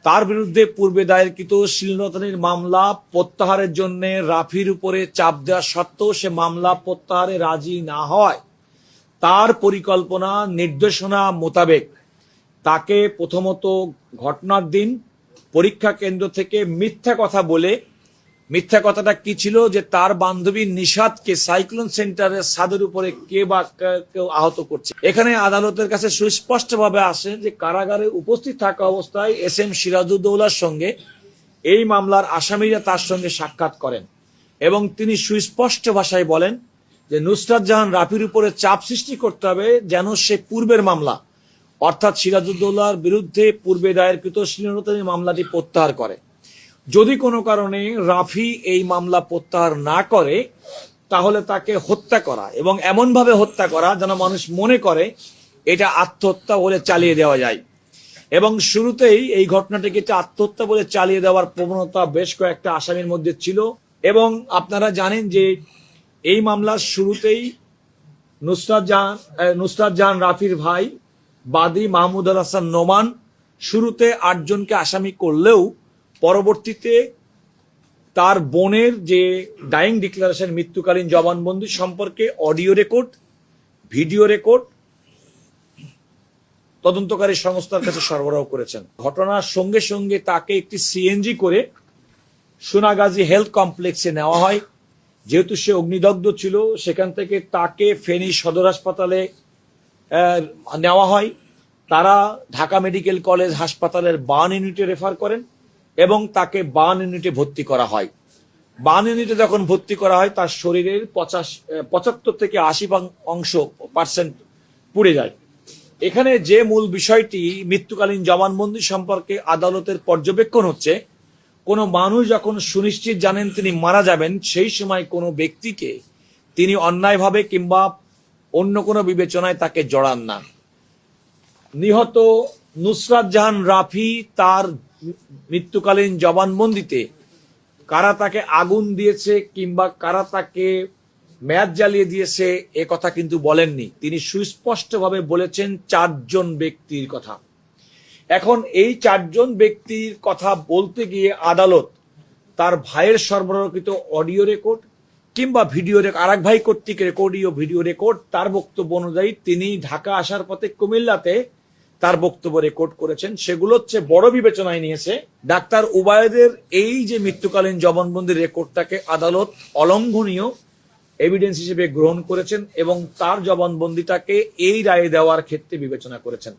তার বিরুদ্ধে পূর্বে দায়েরকৃত শ্লীলতাহানির মামলা প্রত্যাহারের জন্য রাফির উপরে চাপ দেওয়া সত্ত্বেও সে মামলা প্রত্যাহারে রাজি না হয় তার পরিকল্পনা নির্দেশনা মোতাবেক তাকে প্রথমত ঘটনার দিন পরীক্ষা কেন্দ্র থেকে মিথ্যা কথা বলে, মিথ্যা কথাটা কি ছিল যে তার বান্ধবী নিশাদকে সাইক্লোন সেন্টারের ছাদের উপরে কেউ আহত করছে। এখানে আদালতের কাছে সুস্পষ্টভাবে আসে যে কারাগারে উপস্থিত থাকা অবস্থায় SM সিরাজউদ্দৌলার সঙ্গে এই মামলার আসামিরা তার সঙ্গে সাক্ষাৎ করেন এবং তিনি সুস্পষ্ট ভাষায় বলেন যে নুসরাত জাহান রাফির উপরে চাপ সৃষ্টি করতে হবে যেন সে পূর্বের মামলা অর্থাৎ সিরাজউদ্দৌলার বিরুদ্ধে পূর্বে দায়েরকৃত শ্লীলতাহানির মামলাটি প্রত্যাহার করে। যদি কোনো কারণে রাফি এই মামলা প্রত্যাহার না করে তাহলে তাকে হত্যা করা এবং এমনভাবে হত্যা করা যেন মানুষ মনে করে এটা আত্মহত্যা বলে চালিয়ে দেওয়া যায়। এবং শুরুতেই এই ঘটনাটিকে আত্মহত্যা বলে চালিয়ে দেওয়ার প্রবণতা বেশ কয়েকটা আসামির মধ্যে ছিল এবং আপনারা জানেন যে এই মামলার শুরুতেই নুসরাত জাহান রাফির ভাই বাদী মাহমুদ আল হাসান নোমান শুরুতে 8 জনকে আসামি করলেও পরবর্তীতে তার বোনের যে ডাইং ডিক্লারেশন মৃত্যুকালীন জবানবন্দি সম্পর্কে অডিও রেকর্ড, ভিডিও রেকর্ড তদন্তকারী সংস্থার কাছে সরবরাহ করেছেন। ঘটনার সঙ্গে সঙ্গে তাকে একটি CNG করে সোনাগাজী হেলথ কমপ্লেক্সে নেওয়া হয়। যেহেতু সে অগ্নিদগ্ধ ছিল সেখান থেকে তাকে ফেনী সদর হাসপাতালে নেওয়া হয়। তারা ঢাকা মেডিকেল কলেজ হাসপাতালের বার্ন ইউনিটে রেফার করেন এবং তাকে বার্ন ইউনিটে ভর্তি করা হয়। বার্ন ইউনিটে যখন ভর্তি করা হয় তার শরীরের 75 থেকে 80% পুড়ে যায়। এখানে যে মূল বিষয়টি মৃত্যুকালীন জবানবন্দি সম্পর্কে আদালতের পর্যবেক্ষণ হচ্ছে, কোনো মানুষ যখন সুনিশ্চিত জানেন তিনি মারা যাবেন সেই সময় কোনো ব্যক্তিকে তিনি অন্যায়ভাবে কিংবা অন্য কোনো বিবেচনায় তাকে জড়ান না। নিহত নুসরাত জাহান রাফি তার মৃত্যুকালীন জবানবন্দিতে কারা তাকে আগুন দিয়েছে কিংবা কারা তাকে ম্যাচ জ্বালিয়ে দিয়েছে এ কথা কিন্তু বলেননি। তিনি সুস্পষ্টভাবে বলেছেন 4 জন ব্যক্তির কথা। এখন এই 4 জন ব্যক্তির কথা বলতে গিয়ে আদালত তার ভাইয়ের সরবরাহকৃত অডিও রেকর্ড কিংবা ভিডিও রেকর্ড, আরেক ভাই কর্তৃক রেকর্ডিও ভিডিও রেকর্ড, তার বক্তব্য অনুযায়ী তিনি ঢাকা আসার পথে কুমিল্লাতে তার বক্তব্য রেকর্ড করেছেন, সেগুলো হচ্ছে বড় বিবেচনায় নিয়েছে। ডাক্তার উবায়েদের এই যে মৃত্যুকালীন জবানবন্দির রেকর্ডটাকে আদালত অলঙ্ঘনীয় এভিডেন্স হিসেবে গ্রহণ করেছেন এবং তার জবানবন্দিটাকে এই রায়ে দেওয়ার ক্ষেত্রে বিবেচনা করেছেন।